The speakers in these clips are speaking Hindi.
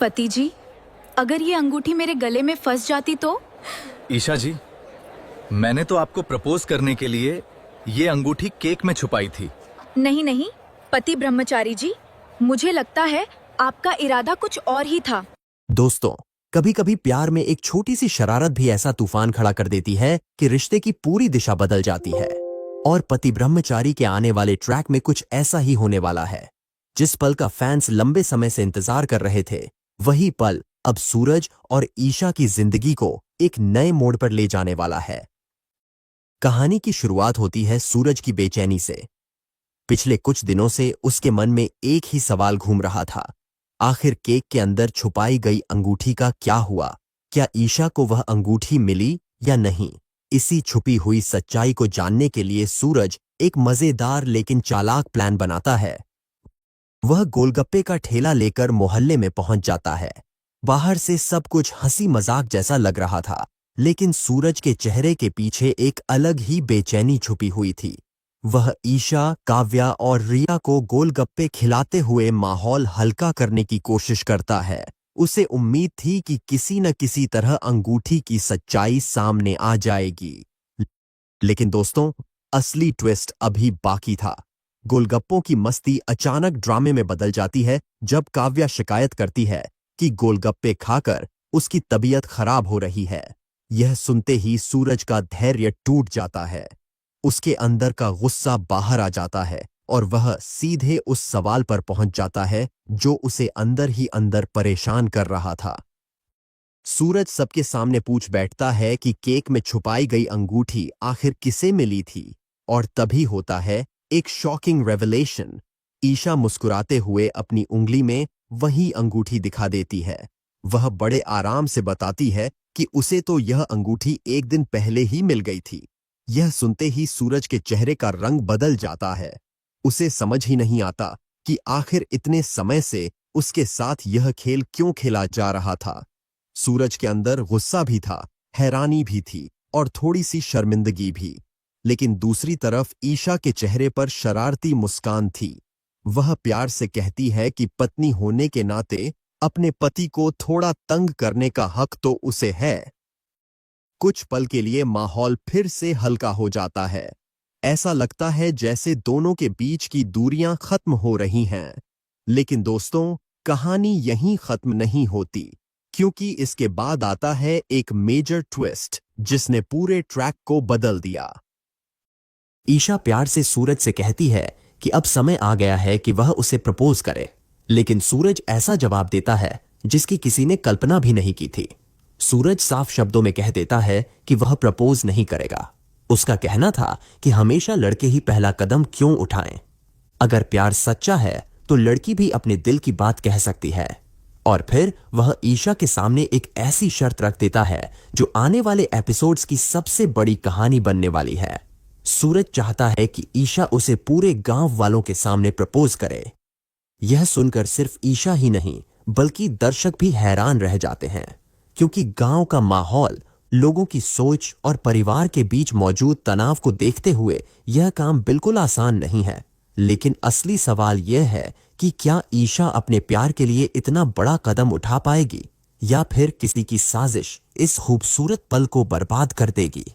पति जी, अगर ये अंगूठी मेरे गले में फंस जाती तो? ईशा जी, मैंने तो आपको प्रपोज करने के लिए ये अंगूठी केक में छुपाई थी। नहीं नहीं, पति ब्रह्मचारी जी, मुझे लगता है आपका इरादा कुछ और ही था। दोस्तों, कभी कभी प्यार में एक छोटी सी शरारत भी ऐसा तूफान खड़ा कर देती है कि रिश्ते की पूरी दिशा बदल जाती है। और पति ब्रह्मचारी के आने वाले ट्रैक में कुछ ऐसा ही होने वाला है। जिस पल का फैंस लंबे समय से इंतजार कर रहे थे, वही पल अब सूरज और ईशा की जिंदगी को एक नए मोड़ पर ले जाने वाला है। कहानी की शुरुआत होती है सूरज की बेचैनी से। पिछले कुछ दिनों से उसके मन में एक ही सवाल घूम रहा था। आखिर केक के अंदर छुपाई गई अंगूठी का क्या हुआ? क्या ईशा को वह अंगूठी मिली या नहीं? इसी छुपी हुई सच्चाई को जानने के लिए सूरज एक मजेदार लेकिन चालाक प्लान बनाता है। वह गोलगप्पे का ठेला लेकर मोहल्ले में पहुंच जाता है। बाहर से सब कुछ हंसी मजाक जैसा लग रहा था, लेकिन सूरज के चेहरे के पीछे एक अलग ही बेचैनी छुपी हुई थी। वह ईशा, काव्या और रिया को गोलगप्पे खिलाते हुए माहौल हल्का करने की कोशिश करता है। उसे उम्मीद थी कि किसी न किसी तरह अंगूठी की सच्चाई सामने आ जाएगी। लेकिन दोस्तों, असली ट्विस्ट अभी बाकी था। गोलगप्पों की मस्ती अचानक ड्रामे में बदल जाती है जब काव्या शिकायत करती है कि गोलगप्पे खाकर उसकी तबीयत खराब हो रही है। यह सुनते ही सूरज का धैर्य टूट जाता है। उसके अंदर का गुस्सा बाहर आ जाता है और वह सीधे उस सवाल पर पहुंच जाता है जो उसे अंदर ही अंदर परेशान कर रहा था। सूरज सबके सामने पूछ बैठता है कि केक में छुपाई गई अंगूठी आखिर किसे मिली थी, और तभी होता है एक शॉकिंग रेवलेशन। ईशा मुस्कुराते हुए अपनी उंगली में वही अंगूठी दिखा देती है। वह बड़े आराम से बताती है कि उसे तो यह अंगूठी एक दिन पहले ही मिल गई थी। यह सुनते ही सूरज के चेहरे का रंग बदल जाता है। उसे समझ ही नहीं आता कि आखिर इतने समय से उसके साथ यह खेल क्यों खेला जा रहा था। सूरज के अंदर गुस्सा भी था, हैरानी भी थी और थोड़ी सी शर्मिंदगी भी। लेकिन दूसरी तरफ ईशा के चेहरे पर शरारती मुस्कान थी। वह प्यार से कहती है कि पत्नी होने के नाते अपने पति को थोड़ा तंग करने का हक तो उसे है। कुछ पल के लिए माहौल फिर से हल्का हो जाता है। ऐसा लगता है जैसे दोनों के बीच की दूरियां खत्म हो रही हैं। लेकिन दोस्तों, कहानी यहीं खत्म नहीं होती, क्योंकि इसके बाद आता है एक मेजर ट्विस्ट जिसने पूरे ट्रैक को बदल दिया। ईशा प्यार से सूरज से कहती है कि अब समय आ गया है कि वह उसे प्रपोज करे, लेकिन सूरज ऐसा जवाब देता है जिसकी किसी ने कल्पना भी नहीं की थी। सूरज साफ शब्दों में कह देता है कि वह प्रपोज नहीं करेगा। उसका कहना था कि हमेशा लड़के ही पहला कदम क्यों उठाएं। अगर प्यार सच्चा है तो लड़की भी अपने दिल की बात कह सकती है। और फिर वह ईशा के सामने एक ऐसी शर्त रख देता है जो आने वाले एपिसोड्स की सबसे बड़ी कहानी बनने वाली है। सूरज चाहता है कि ईशा उसे पूरे गांव वालों के सामने प्रपोज करे। यह सुनकर सिर्फ ईशा ही नहीं बल्कि दर्शक भी हैरान रह जाते हैं, क्योंकि गांव का माहौल, लोगों की सोच और परिवार के बीच मौजूद तनाव को देखते हुए यह काम बिल्कुल आसान नहीं है। लेकिन असली सवाल यह है कि क्या ईशा अपने प्यार के लिए इतना बड़ा कदम उठा पाएगी, या फिर किसी की साजिश इस खूबसूरत पल को बर्बाद कर देगी।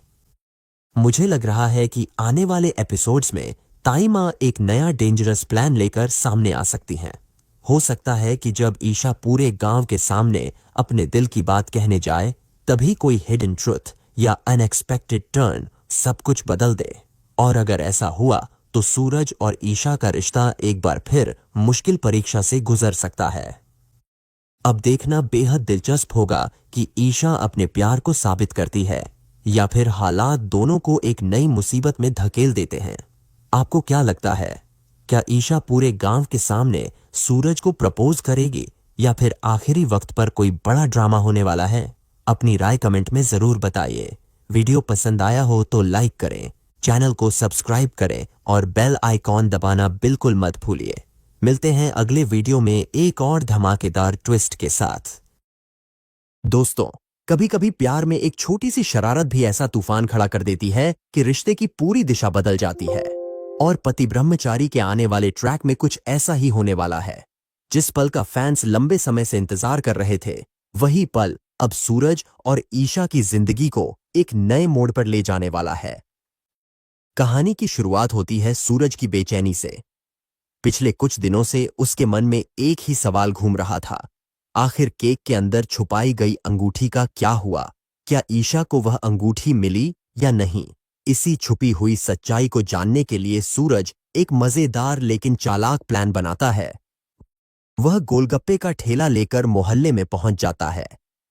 मुझे लग रहा है कि आने वाले एपिसोड्स में ताई माँ एक नया डेंजरस प्लान लेकर सामने आ सकती हैं। हो सकता है कि जब ईशा पूरे गांव के सामने अपने दिल की बात कहने जाए, तभी कोई हिडन ट्रुथ या अनएक्सपेक्टेड टर्न सब कुछ बदल दे। और अगर ऐसा हुआ तो सूरज और ईशा का रिश्ता एक बार फिर मुश्किल परीक्षा से गुजर सकता है। अब देखना बेहद दिलचस्प होगा कि ईशा अपने प्यार को साबित करती है या फिर हालात दोनों को एक नई मुसीबत में धकेल देते हैं। आपको क्या लगता है? क्या ईशा पूरे गांव के सामने सूरज को प्रपोज करेगी, या फिर आखिरी वक्त पर कोई बड़ा ड्रामा होने वाला है? अपनी राय कमेंट में जरूर बताइए। वीडियो पसंद आया हो तो लाइक करें, चैनल को सब्सक्राइब करें और बेल आइकॉन दबाना बिल्कुल मत भूलिए। मिलते हैं अगले वीडियो में एक और धमाकेदार ट्विस्ट के साथ। दोस्तों, कभी कभी प्यार में एक छोटी सी शरारत भी ऐसा तूफान खड़ा कर देती है कि रिश्ते की पूरी दिशा बदल जाती है। और पति ब्रह्मचारी के आने वाले ट्रैक में कुछ ऐसा ही होने वाला है। जिस पल का फैंस लंबे समय से इंतजार कर रहे थे, वही पल अब सूरज और ईशा की जिंदगी को एक नए मोड़ पर ले जाने वाला है। कहानी की शुरुआत होती है सूरज की बेचैनी से। पिछले कुछ दिनों से उसके मन में एक ही सवाल घूम रहा था, आखिर केक के अंदर छुपाई गई अंगूठी का क्या हुआ? क्या ईशा को वह अंगूठी मिली या नहीं? इसी छुपी हुई सच्चाई को जानने के लिए सूरज एक मजेदार लेकिन चालाक प्लान बनाता है। वह गोलगप्पे का ठेला लेकर मोहल्ले में पहुंच जाता है।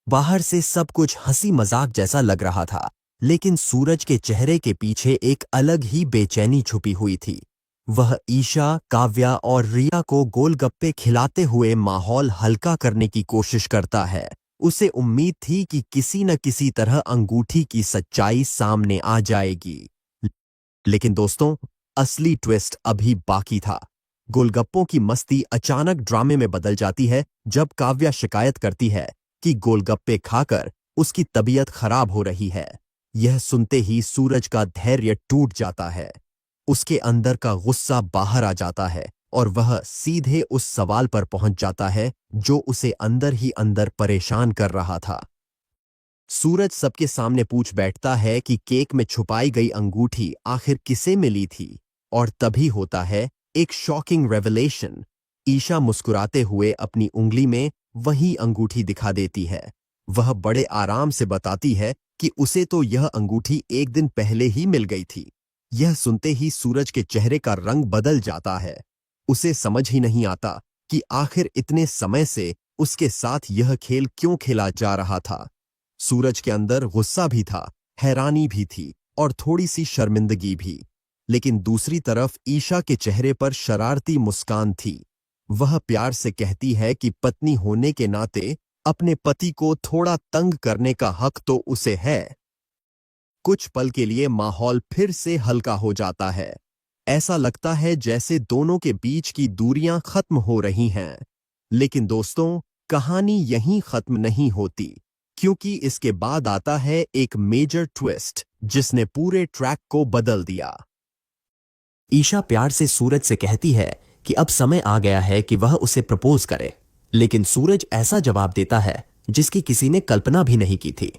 बाहर से सब कुछ हंसी मजाक जैसा लग रहा था, लेकिन सूरज के चेहरे के पीछे एक अलग ही बेचैनी छुपी हुई थी। वह ईशा, काव्या और रिया को गोलगप्पे खिलाते हुए माहौल हल्का करने की कोशिश करता है। उसे उम्मीद थी कि किसी न किसी तरह अंगूठी की सच्चाई सामने आ जाएगी। लेकिन दोस्तों, असली ट्विस्ट अभी बाकी था। गोलगप्पों की मस्ती अचानक ड्रामे में बदल जाती है जब काव्या शिकायत करती है कि गोलगप्पे खाकर उसकी तबीयत खराब हो रही है। यह सुनते ही सूरज का धैर्य टूट जाता है। उसके अंदर का गुस्सा बाहर आ जाता है और वह सीधे उस सवाल पर पहुंच जाता है जो उसे अंदर ही अंदर परेशान कर रहा था। सूरज सबके सामने पूछ बैठता है कि केक में छुपाई गई अंगूठी आखिर किसे मिली थी, और तभी होता है एक शॉकिंग रेवलेशन। ईशा मुस्कुराते हुए अपनी उंगली में वही अंगूठी दिखा देती है। वह बड़े आराम से बताती है कि उसे तो यह अंगूठी एक दिन पहले ही मिल गई थी। यह सुनते ही सूरज के चेहरे का रंग बदल जाता है। उसे समझ ही नहीं आता कि आखिर इतने समय से उसके साथ यह खेल क्यों खेला जा रहा था। सूरज के अंदर गुस्सा भी था, हैरानी भी थी और थोड़ी सी शर्मिंदगी भी। लेकिन दूसरी तरफ ईशा के चेहरे पर शरारती मुस्कान थी। वह प्यार से कहती है कि पत्नी होने के नाते अपने पति को थोड़ा तंग करने का हक तो उसे है। कुछ पल के लिए माहौल फिर से हल्का हो जाता है। ऐसा लगता है जैसे दोनों के बीच की दूरियां खत्म हो रही हैं। लेकिन दोस्तों, कहानी यहीं खत्म नहीं होती, क्योंकि इसके बाद आता है एक मेजर ट्विस्ट जिसने पूरे ट्रैक को बदल दिया। ईशा प्यार से सूरज से कहती है कि अब समय आ गया है कि वह उसे प्रपोज करे, लेकिन सूरज ऐसा जवाब देता है जिसकी किसी ने कल्पना भी नहीं की थी।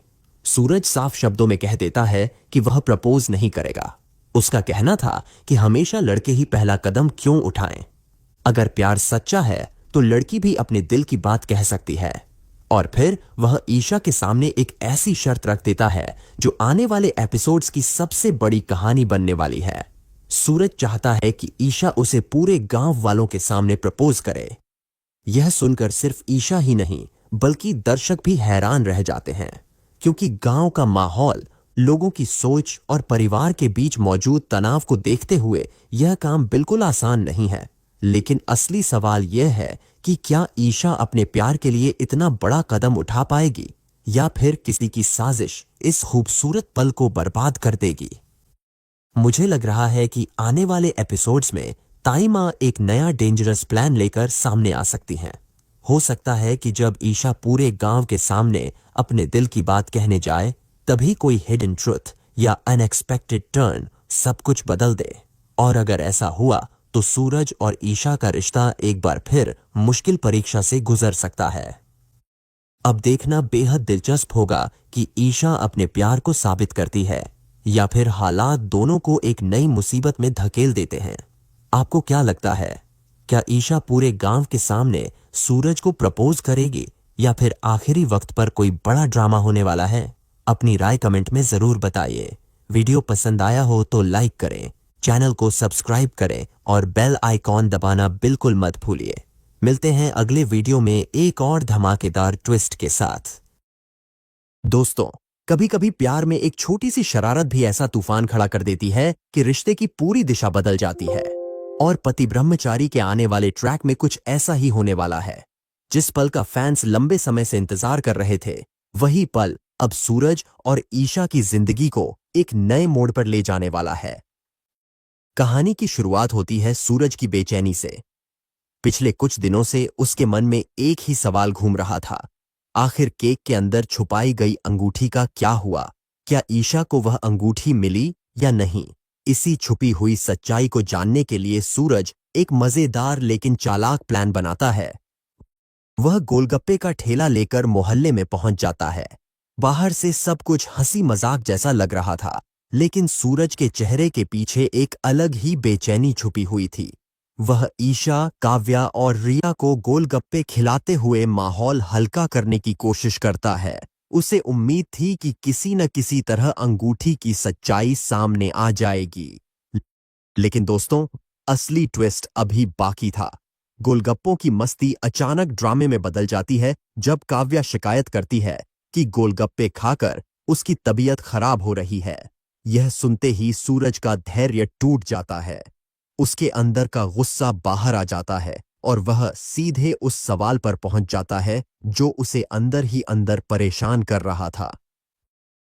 सूरज साफ शब्दों में कह देता है कि वह प्रपोज नहीं करेगा। उसका कहना था कि हमेशा लड़के ही पहला कदम क्यों उठाएं। अगर प्यार सच्चा है तो लड़की भी अपने दिल की बात कह सकती है। और फिर वह ईशा के सामने एक ऐसी शर्त रख देता है जो आने वाले एपिसोड्स की सबसे बड़ी कहानी बनने वाली है। सूरज चाहता है कि ईशा उसे पूरे गांव वालों के सामने प्रपोज करे। यह सुनकर सिर्फ ईशा ही नहीं बल्कि दर्शक भी हैरान रह जाते हैं, क्योंकि गांव का माहौल, लोगों की सोच और परिवार के बीच मौजूद तनाव को देखते हुए यह काम बिल्कुल आसान नहीं है। लेकिन असली सवाल यह है कि क्या ईशा अपने प्यार के लिए इतना बड़ा कदम उठा पाएगी, या फिर किसी की साजिश इस खूबसूरत पल को बर्बाद कर देगी। मुझे लग रहा है कि आने वाले एपिसोड्स में ताई माँ एक नया डेंजरस प्लान लेकर सामने आ सकती हैं। हो सकता है कि जब ईशा पूरे गांव के सामने अपने दिल की बात कहने जाए, तभी कोई हिडन ट्रुथ या अनएक्सपेक्टेड टर्न सब कुछ बदल दे। और अगर ऐसा हुआ तो सूरज और ईशा का रिश्ता एक बार फिर मुश्किल परीक्षा से गुजर सकता है। अब देखना बेहद दिलचस्प होगा कि ईशा अपने प्यार को साबित करती है या फिर हालात दोनों को एक नई मुसीबत में धकेल देते हैं। आपको क्या लगता है, क्या ईशा पूरे गांव के सामने सूरज को प्रपोज करेगी या फिर आखिरी वक्त पर कोई बड़ा ड्रामा होने वाला है? अपनी राय कमेंट में जरूर बताइए। वीडियो पसंद आया हो तो लाइक करें, चैनल को सब्सक्राइब करें और बेल आइकॉन दबाना बिल्कुल मत भूलिए। मिलते हैं अगले वीडियो में एक और धमाकेदार ट्विस्ट के साथ। दोस्तों, कभी कभी प्यार में एक छोटी सी शरारत भी ऐसा तूफान खड़ा कर देती है कि रिश्ते की पूरी दिशा बदल जाती है। और पति ब्रह्मचारी के आने वाले ट्रैक में कुछ ऐसा ही होने वाला है। जिस पल का फैंस लंबे समय से इंतजार कर रहे थे, वही पल अब सूरज और ईशा की जिंदगी को एक नए मोड़ पर ले जाने वाला है। कहानी की शुरुआत होती है सूरज की बेचैनी से। पिछले कुछ दिनों से उसके मन में एक ही सवाल घूम रहा था, आखिर केक के अंदर छुपाई गई अंगूठी का क्या हुआ? क्या ईशा को वह अंगूठी मिली या नहीं? इसी छुपी हुई सच्चाई को जानने के लिए सूरज एक मजेदार लेकिन चालाक प्लान बनाता है। वह गोलगप्पे का ठेला लेकर मोहल्ले में पहुंच जाता है। बाहर से सब कुछ हंसी मजाक जैसा लग रहा था, लेकिन सूरज के चेहरे के पीछे एक अलग ही बेचैनी छुपी हुई थी। वह ईशा, काव्या और रिया को गोलगप्पे खिलाते हुए माहौल हल्का करने की कोशिश करता है। उसे उम्मीद थी कि किसी न किसी तरह अंगूठी की सच्चाई सामने आ जाएगी। लेकिन दोस्तों, असली ट्विस्ट अभी बाकी था। गोलगप्पों की मस्ती अचानक ड्रामे में बदल जाती है जब काव्या शिकायत करती है कि गोलगप्पे खाकर उसकी तबीयत खराब हो रही है। यह सुनते ही सूरज का धैर्य टूट जाता है। उसके अंदर का गुस्सा बाहर आ जाता है और वह सीधे उस सवाल पर पहुंच जाता है जो उसे अंदर ही अंदर परेशान कर रहा था।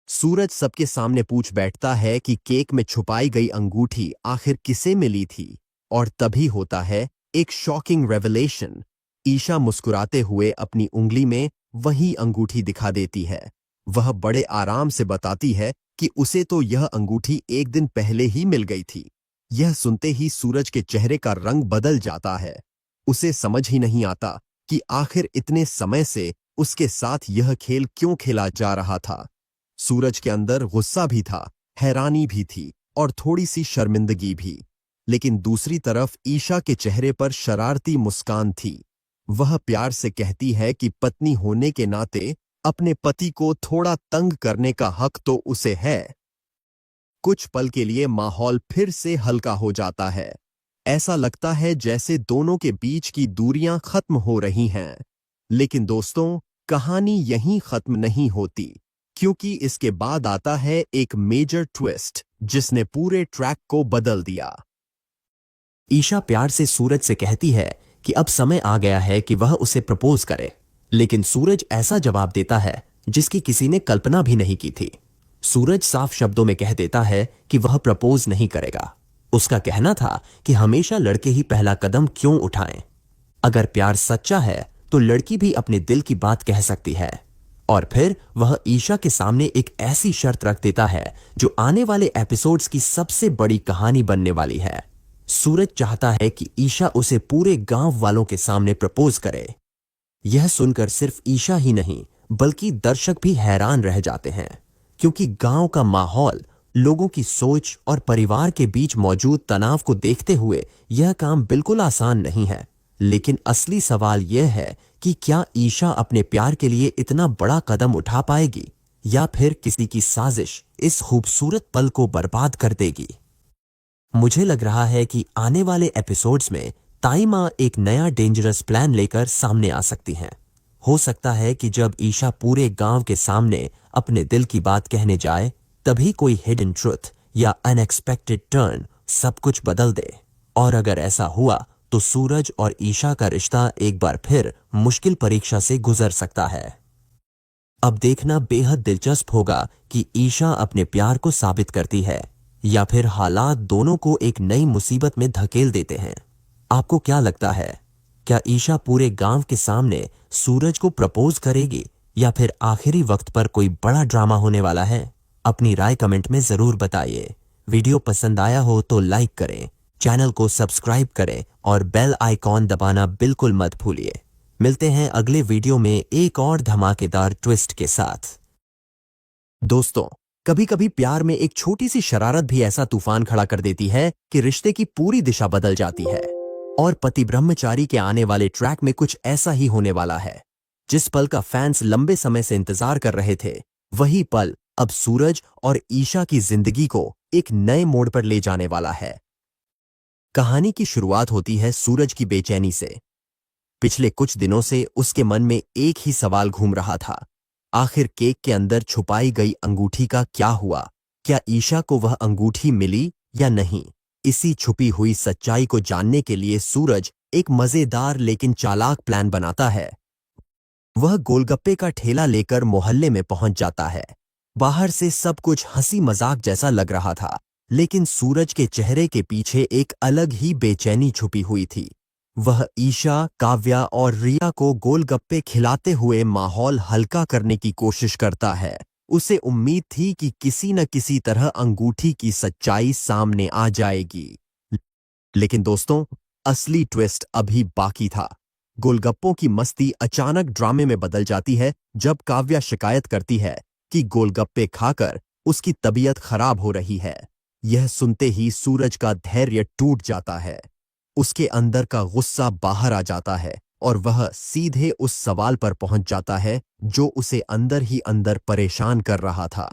सूरज सबके सामने पूछ बैठता है कि केक में छुपाई गई अंगूठी आखिर किसे मिली थी, और तभी होता है एक शॉकिंग रेवलेशन। ईशा मुस्कुराते हुए अपनी उंगली में वही अंगूठी दिखा देती है। वह बड़े आराम से बताती है कि उसे तो यह अंगूठी एक दिन पहले ही मिल गई थी। यह सुनते ही सूरज के चेहरे का रंग बदल जाता है। उसे समझ ही नहीं आता कि आखिर इतने समय से उसके साथ यह खेल क्यों खेला जा रहा था। सूरज के अंदर गुस्सा भी था, हैरानी भी थी और थोड़ी सी शर्मिंदगी भी। लेकिन दूसरी तरफ ईशा के चेहरे पर शरारती मुस्कान थी। वह प्यार से कहती है कि पत्नी होने के नाते अपने पति को थोड़ा तंग करने का हक तो उसे है। कुछ पल के लिए माहौल फिर से हल्का हो जाता है। ऐसा लगता है जैसे दोनों के बीच की दूरियां खत्म हो रही हैं। लेकिन दोस्तों, कहानी यहीं खत्म नहीं होती, क्योंकि इसके बाद आता है एक मेजर ट्विस्ट जिसने पूरे ट्रैक को बदल दिया। ईशा प्यार से सूरज से कहती है कि अब समय आ गया है कि वह उसे प्रपोज करे, लेकिन सूरज ऐसा जवाब देता है जिसकी किसी ने कल्पना भी नहीं की थी। सूरज साफ शब्दों में कह देता है कि वह प्रपोज नहीं करेगा। उसका कहना था कि हमेशा लड़के ही पहला कदम क्यों उठाएं। अगर प्यार सच्चा है तो लड़की भी अपने दिल की बात कह सकती है। और फिर वह ईशा के सामने एक ऐसी शर्त रख देता है जो आने वाले एपिसोड्स की सबसे बड़ी कहानी बनने वाली है। सूरज चाहता है कि ईशा उसे पूरे गांव वालों के सामने प्रपोज करे। यह सुनकर सिर्फ ईशा ही नहीं बल्कि दर्शक भी हैरान रह जाते हैं, क्योंकि गांव का माहौल, लोगों की सोच और परिवार के बीच मौजूद तनाव को देखते हुए यह काम बिल्कुल आसान नहीं है। लेकिन असली सवाल यह है कि क्या ईशा अपने प्यार के लिए इतना बड़ा कदम उठा पाएगी, या फिर किसी की साजिश इस खूबसूरत पल को बर्बाद कर देगी। मुझे लग रहा है कि आने वाले एपिसोड्स में ताई माँ एक नया डेंजरस प्लान लेकर सामने आ सकती हैं। हो सकता है कि जब ईशा पूरे गांव के सामने अपने दिल की बात कहने जाए, तभी कोई हिडन ट्रुथ या अनएक्सपेक्टेड टर्न सब कुछ बदल दे। और अगर ऐसा हुआ तो सूरज और ईशा का रिश्ता एक बार फिर मुश्किल परीक्षा से गुजर सकता है। अब देखना बेहद दिलचस्प होगा कि ईशा अपने प्यार को साबित करती है या फिर हालात दोनों को एक नई मुसीबत में धकेल देते हैं। आपको क्या लगता है, क्या ईशा पूरे गांव के सामने सूरज को प्रपोज करेगी या फिर आखिरी वक्त पर कोई बड़ा ड्रामा होने वाला है? अपनी राय कमेंट में जरूर बताइए। वीडियो पसंद आया हो तो लाइक करें, चैनल को सब्सक्राइब करें और बेल आइकॉन दबाना बिल्कुल मत भूलिए। मिलते हैं अगले वीडियो में एक और धमाकेदार ट्विस्ट के साथ। दोस्तों, कभी कभी प्यार में एक छोटी सी शरारत भी ऐसा तूफान खड़ा कर देती है कि रिश्ते की पूरी दिशा बदल जाती है। और पति ब्रह्मचारी के आने वाले ट्रैक में कुछ ऐसा ही होने वाला है। जिस पल का फैंस लंबे समय से इंतजार कर रहे थे, वही पल अब सूरज और ईशा की जिंदगी को एक नए मोड़ पर ले जाने वाला है। कहानी की शुरुआत होती है सूरज की बेचैनी से। पिछले कुछ दिनों से उसके मन में एक ही सवाल घूम रहा था, आखिर केक के अंदर छुपाई गई अंगूठी का क्या हुआ? क्या ईशा को वह अंगूठी मिली या नहीं? इसी छुपी हुई सच्चाई को जानने के लिए सूरज एक मजेदार लेकिन चालाक प्लान बनाता है। वह गोलगप्पे का ठेला लेकर मोहल्ले में पहुंच जाता है। बाहर से सब कुछ हंसी मजाक जैसा लग रहा था, लेकिन सूरज के चेहरे के पीछे एक अलग ही बेचैनी छुपी हुई थी। वह ईशा, काव्या और रिया को गोलगप्पे खिलाते हुए माहौल हल्का करने की कोशिश करता है। उसे उम्मीद थी कि किसी न किसी तरह अंगूठी की सच्चाई सामने आ जाएगी। लेकिन दोस्तों, असली ट्विस्ट अभी बाकी था। गोलगप्पों की मस्ती अचानक ड्रामे में बदल जाती है जब काव्या शिकायत करती है कि गोलगप्पे खाकर उसकी तबीयत खराब हो रही है। यह सुनते ही सूरज का धैर्य टूट जाता है। उसके अंदर का गुस्सा बाहर आ जाता है और वह सीधे उस सवाल पर पहुंच जाता है जो उसे अंदर ही अंदर परेशान कर रहा था।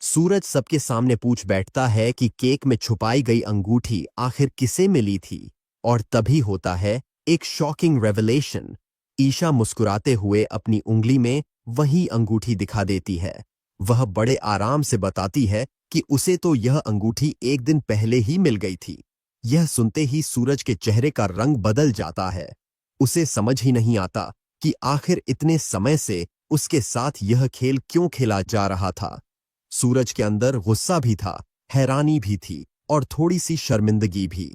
सूरज सबके सामने पूछ बैठता है कि केक में छुपाई गई अंगूठी आखिर किसे मिली थी, और तभी होता है एक शॉकिंग रेवलेशन। ईशा मुस्कुराते हुए अपनी उंगली में वही अंगूठी दिखा देती है। वह बड़े आराम से बताती है कि उसे तो यह अंगूठी एक दिन पहले ही मिल गई थी। यह सुनते ही सूरज के चेहरे का रंग बदल जाता है। उसे समझ ही नहीं आता कि आखिर इतने समय से उसके साथ यह खेल क्यों खेला जा रहा था। सूरज के अंदर गुस्सा भी था, हैरानी भी थी और थोड़ी सी शर्मिंदगी भी,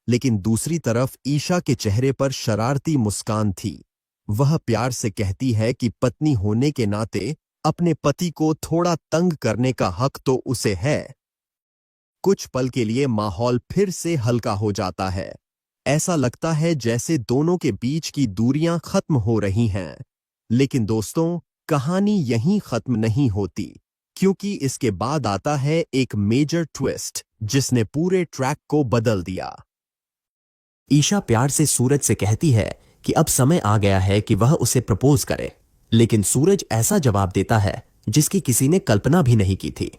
लेकिन दूसरी तरफ ईशा के चेहरे पर शरारती मुस्कान थी। वह प्यार से कहती है कि पत्नी होने के नाते अपने पति को थोड़ा तंग करने का हक तो उसे है। कुछ पल के लिए माहौल फिर से हल्का हो जाता है। ऐसा लगता है जैसे दोनों के बीच की दूरियां खत्म हो रही हैं। लेकिन दोस्तों, कहानी यहीं खत्म नहीं होती, क्योंकि इसके बाद आता है एक मेजर ट्विस्ट जिसने पूरे ट्रैक को बदल दिया। ईशा प्यार से सूरज से कहती है कि अब समय आ गया है कि वह उसे प्रपोज करे, लेकिन सूरज ऐसा जवाब देता है जिसकी किसी ने कल्पना भी नहीं की थी।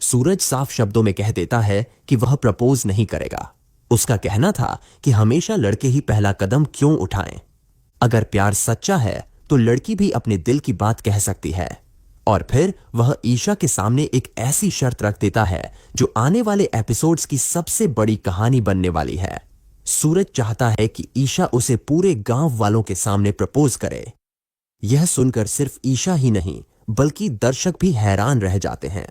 सूरज साफ शब्दों में कह देता है कि वह प्रपोज नहीं करेगा। उसका कहना था कि हमेशा लड़के ही पहला कदम क्यों उठाएं। अगर प्यार सच्चा है तो लड़की भी अपने दिल की बात कह सकती है। और फिर वह ईशा के सामने एक ऐसी शर्त रख देता है जो आने वाले एपिसोड्स की सबसे बड़ी कहानी बनने वाली है। सूरज चाहता है कि ईशा उसे पूरे गांव वालों के सामने प्रपोज करे। यह सुनकर सिर्फ ईशा ही नहीं बल्कि दर्शक भी हैरान रह जाते हैं,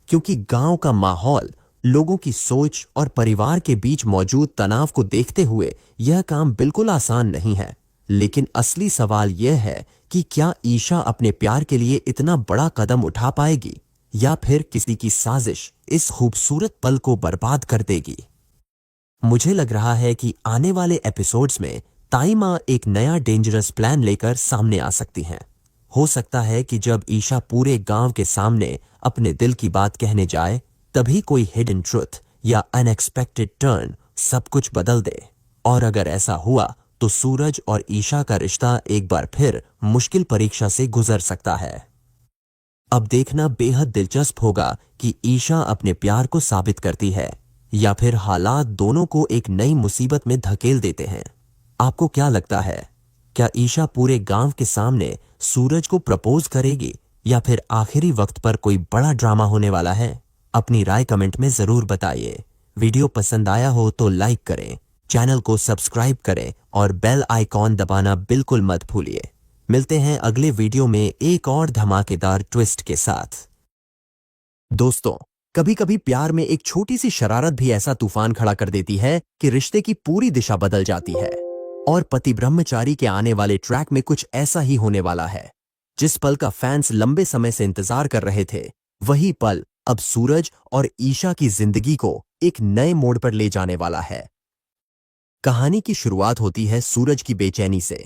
क्योंकि गांव का माहौल, लोगों की सोच और परिवार के बीच मौजूद तनाव को देखते हुए यह काम बिल्कुल आसान नहीं है। लेकिन असली सवाल यह है कि क्या ईशा अपने प्यार के लिए इतना बड़ा कदम उठा पाएगी, या फिर किसी की साजिश इस खूबसूरत पल को बर्बाद कर देगी। मुझे लग रहा है कि आने वाले एपिसोड्स में ताई माँ एक नया डेंजरस प्लान लेकर सामने आ सकती हैं। हो सकता है कि जब ईशा पूरे गांव के सामने अपने दिल की बात कहने जाए, तभी कोई हिडन ट्रुथ या अनएक्सपेक्टेड टर्न सब कुछ बदल दे। और अगर ऐसा हुआ तो सूरज और ईशा का रिश्ता एक बार फिर मुश्किल परीक्षा से गुजर सकता है। अब देखना बेहद दिलचस्प होगा कि ईशा अपने प्यार को साबित करती है या फिर हालात दोनों को एक नई मुसीबत में धकेल देते हैं। आपको क्या लगता है, क्या ईशा पूरे गांव के सामने सूरज को प्रपोज करेगी या फिर आखिरी वक्त पर कोई बड़ा ड्रामा होने वाला है? अपनी राय कमेंट में जरूर बताइए। वीडियो पसंद आया हो तो लाइक करें, चैनल को सब्सक्राइब करें और बेल आइकॉन दबाना बिल्कुल मत भूलिए। मिलते हैं अगले वीडियो में एक और धमाकेदार ट्विस्ट के साथ। दोस्तों, कभी कभी प्यार में एक छोटी सी शरारत भी ऐसा तूफान खड़ा कर देती है कि रिश्ते की पूरी दिशा बदल जाती है। और पति ब्रह्मचारी के आने वाले ट्रैक में कुछ ऐसा ही होने वाला है। जिस पल का फैंस लंबे समय से इंतजार कर रहे थे, वही पल अब सूरज और ईशा की जिंदगी को एक नए मोड़ पर ले जाने वाला है। कहानी की शुरुआत होती है सूरज की बेचैनी से।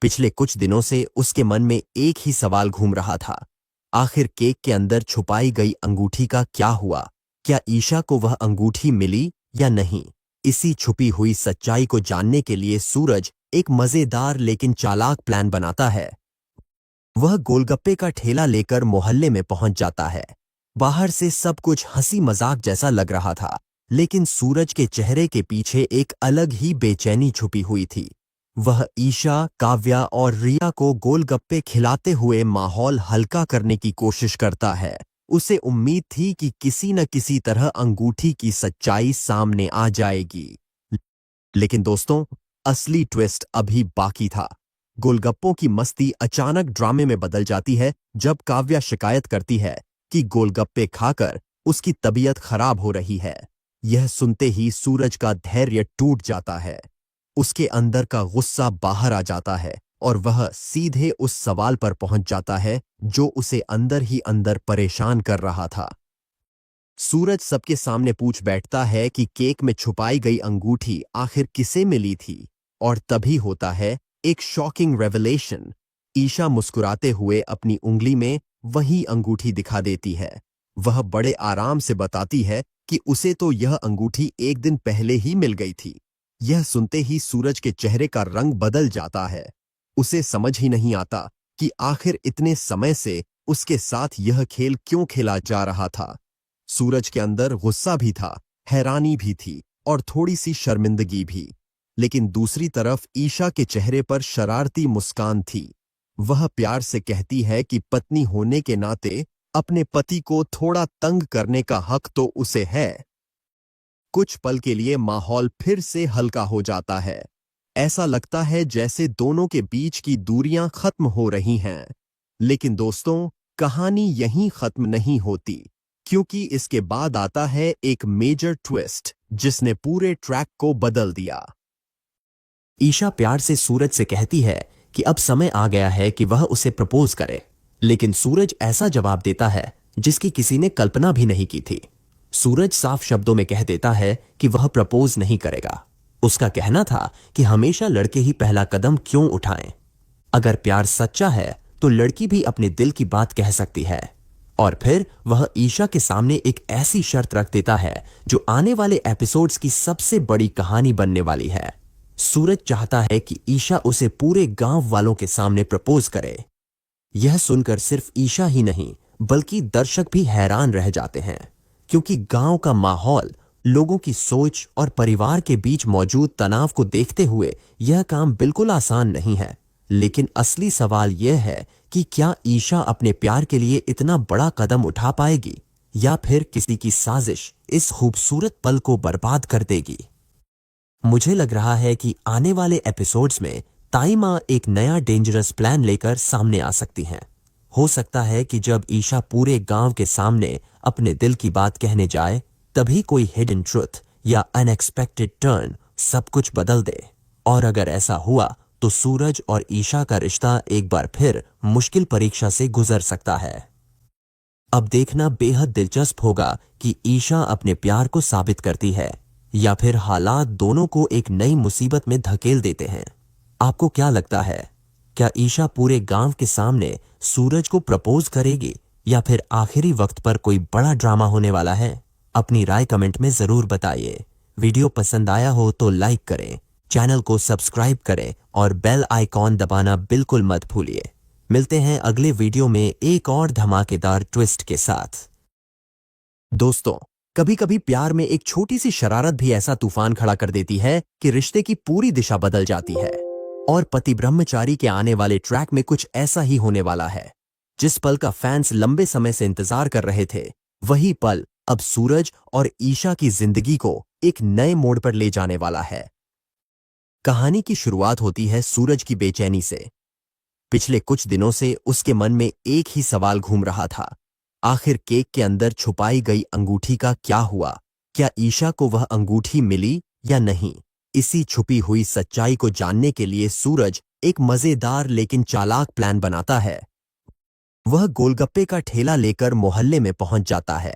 पिछले कुछ दिनों से उसके मन में एक ही सवाल घूम रहा था, आखिर केक के अंदर छुपाई गई अंगूठी का क्या हुआ? क्या ईशा को वह अंगूठी मिली या नहीं? इसी छुपी हुई सच्चाई को जानने के लिए सूरज एक मजेदार लेकिन चालाक प्लान बनाता है। वह गोलगप्पे का ठेला लेकर मोहल्ले में पहुंच जाता है। बाहर से सब कुछ हंसी मजाक जैसा लग रहा था, लेकिन सूरज के चेहरे के पीछे एक अलग ही बेचैनी छुपी हुई थी। वह ईशा, काव्या और रिया को गोलगप्पे खिलाते हुए माहौल हल्का करने की कोशिश करता है। उसे उम्मीद थी कि किसी न किसी तरह अंगूठी की सच्चाई सामने आ जाएगी। लेकिन दोस्तों, असली ट्विस्ट अभी बाकी था। गोलगप्पों की मस्ती अचानक ड्रामे में बदल जाती है जब काव्या शिकायत करती है कि गोलगप्पे खाकर उसकी तबीयत खराब हो रही है। यह सुनते ही सूरज का धैर्य टूट जाता है। उसके अंदर का गुस्सा बाहर आ जाता है और वह सीधे उस सवाल पर पहुंच जाता है जो उसे अंदर ही अंदर परेशान कर रहा था। सूरज सबके सामने पूछ बैठता है कि केक में छुपाई गई अंगूठी आखिर किसे मिली थी, और तभी होता है एक शॉकिंग रेवलेशन। ईशा मुस्कुराते हुए अपनी उंगली में वही अंगूठी दिखा देती है। वह बड़े आराम से बताती है कि उसे तो यह अंगूठी एक दिन पहले ही मिल गई थी। यह सुनते ही सूरज के चेहरे का रंग बदल जाता है। उसे समझ ही नहीं आता कि आखिर इतने समय से उसके साथ यह खेल क्यों खेला जा रहा था। सूरज के अंदर गुस्सा भी था, हैरानी भी थी और थोड़ी सी शर्मिंदगी भी। लेकिन दूसरी तरफ ईशा के चेहरे पर शरारती मुस्कान थी। वह प्यार से कहती है कि पत्नी होने के नाते अपने पति को थोड़ा तंग करने का हक तो उसे है। कुछ पल के लिए माहौल फिर से हल्का हो जाता है। ऐसा लगता है जैसे दोनों के बीच की दूरियां खत्म हो रही हैं। लेकिन दोस्तों, कहानी यहीं खत्म नहीं होती, क्योंकि इसके बाद आता है एक मेजर ट्विस्ट जिसने पूरे ट्रैक को बदल दिया। ईशा प्यार से सूरज से कहती है कि अब समय आ गया है कि वह उसे प्रपोज करे, लेकिन सूरज ऐसा जवाब देता है जिसकी किसी ने कल्पना भी नहीं की थी। सूरज साफ शब्दों में कह देता है कि वह प्रपोज नहीं करेगा। उसका कहना था कि हमेशा लड़के ही पहला कदम क्यों उठाएं। अगर प्यार सच्चा है तो लड़की भी अपने दिल की बात कह सकती है। और फिर वह ईशा के सामने एक ऐसी शर्त रख देता है जो आने वाले एपिसोड्स की सबसे बड़ी कहानी बनने वाली है। सूरज चाहता है कि ईशा उसे पूरे गांव वालों के सामने प्रपोज करे। यह सुनकर सिर्फ ईशा ही नहीं बल्कि दर्शक भी हैरान रह जाते हैं, क्योंकि गांव का माहौल, लोगों की सोच और परिवार के बीच मौजूद तनाव को देखते हुए यह काम बिल्कुल आसान नहीं है। लेकिन असली सवाल यह है कि क्या ईशा अपने प्यार के लिए इतना बड़ा कदम उठा पाएगी या फिर किसी की साजिश इस खूबसूरत पल को बर्बाद कर देगी। मुझे लग रहा है कि आने वाले एपिसोड्स में ताई माँ एक नया डेंजरस प्लान लेकर सामने आ सकती हैं। हो सकता है कि जब ईशा पूरे गांव के सामने अपने दिल की बात कहने जाए, तभी कोई हिडन ट्रुथ या अनएक्सपेक्टेड टर्न सब कुछ बदल दे। और अगर ऐसा हुआ तो सूरज और ईशा का रिश्ता एक बार फिर मुश्किल परीक्षा से गुजर सकता है। अब देखना बेहद दिलचस्प होगा कि ईशा अपने प्यार को साबित करती है या फिर हालात दोनों को एक नई मुसीबत में धकेल देते हैं। आपको क्या लगता है, क्या ईशा पूरे गांव के सामने सूरज को प्रपोज करेगी या फिर आखिरी वक्त पर कोई बड़ा ड्रामा होने वाला है? अपनी राय कमेंट में जरूर बताइए। वीडियो पसंद आया हो तो लाइक करें, चैनल को सब्सक्राइब करें और बेल आइकॉन दबाना बिल्कुल मत भूलिए। मिलते हैं अगले वीडियो में एक और धमाकेदार ट्विस्ट के साथ। दोस्तों, कभी कभी प्यार में एक छोटी सी शरारत भी ऐसा तूफान खड़ा कर देती है कि रिश्ते की पूरी दिशा बदल जाती है। और पति ब्रह्मचारी के आने वाले ट्रैक में कुछ ऐसा ही होने वाला है। जिस पल का फैंस लंबे समय से इंतजार कर रहे थे, वही पल अब सूरज और ईशा की जिंदगी को एक नए मोड़ पर ले जाने वाला है। कहानी की शुरुआत होती है सूरज की बेचैनी से। पिछले कुछ दिनों से उसके मन में एक ही सवाल घूम रहा था, आखिर केक के अंदर छुपाई गई अंगूठी का क्या हुआ? क्या ईशा को वह अंगूठी मिली या नहीं? इसी छुपी हुई सच्चाई को जानने के लिए सूरज एक मजेदार लेकिन चालाक प्लान बनाता है। वह गोलगप्पे का ठेला लेकर मोहल्ले में पहुंच जाता है।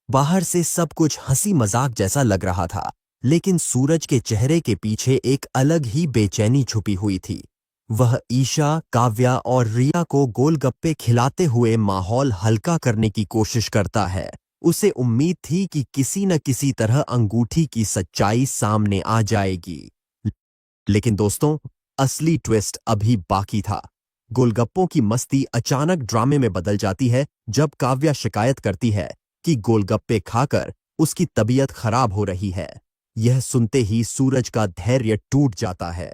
बाहर से सब कुछ हंसी मजाक जैसा लग रहा था, लेकिन सूरज के चेहरे के पीछे एक अलग ही बेचैनी छुपी हुई थी। वह ईशा, काव्या और रिया को गोलगप्पे खिलाते हुए माहौल हल्का करने की कोशिश करता है। उसे उम्मीद थी कि किसी न किसी तरह अंगूठी की सच्चाई सामने आ जाएगी। लेकिन दोस्तों, असली ट्विस्ट अभी बाकी था। गोलगप्पों की मस्ती अचानक ड्रामे में बदल जाती है जब काव्या शिकायत करती है कि गोलगप्पे खाकर उसकी तबीयत खराब हो रही है। यह सुनते ही सूरज का धैर्य टूट जाता है।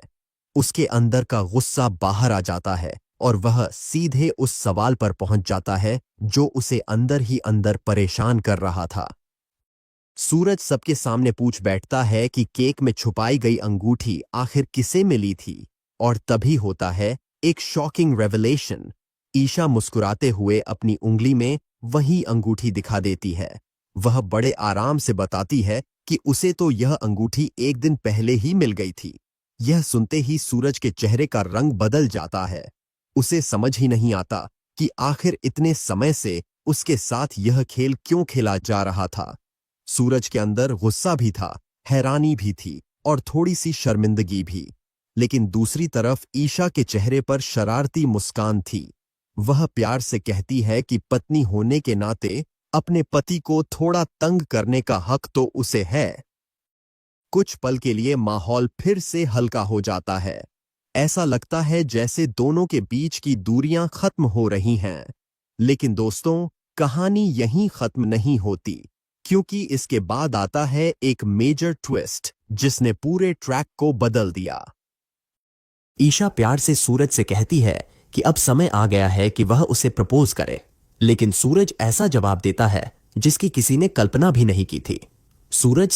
उसके अंदर का गुस्सा बाहर आ जाता है और वह सीधे उस सवाल पर पहुंच जाता है जो उसे अंदर ही अंदर परेशान कर रहा था। सूरज सबके सामने पूछ बैठता है कि केक में छुपाई गई अंगूठी आखिर किसे मिली थी, और तभी होता है एक शॉकिंग रेवलेशन। ईशा मुस्कुराते हुए अपनी उंगली में वही अंगूठी दिखा देती है। वह बड़े आराम से बताती है कि उसे तो यह अंगूठी एक दिन पहले ही मिल गई थी। यह सुनते ही सूरज के चेहरे का रंग बदल जाता है। उसे समझ ही नहीं आता कि आखिर इतने समय से उसके साथ यह खेल क्यों खेला जा रहा था। सूरज के अंदर गुस्सा भी था, हैरानी भी थी और थोड़ी सी शर्मिंदगी भी। लेकिन दूसरी तरफ ईशा के चेहरे पर शरारती मुस्कान थी। वह प्यार से कहती है कि पत्नी होने के नाते अपने पति को थोड़ा तंग करने का हक तो उसे है। कुछ पल के लिए माहौल फिर से हल्का हो जाता है। ऐसा लगता है जैसे दोनों के बीच की दूरियां खत्म हो रही हैं। लेकिन दोस्तों, कहानी यहीं खत्म नहीं होती, क्योंकि इसके बाद आता है एक मेजर ट्विस्ट जिसने पूरे ट्रैक को बदल दिया। ईशा प्यार से सूरज से कहती है कि अब समय आ गया है कि वह उसे प्रपोज करे, लेकिन सूरज ऐसा जवाब देता है जिसकी किसी ने कल्पना भी नहीं की थी। सूरज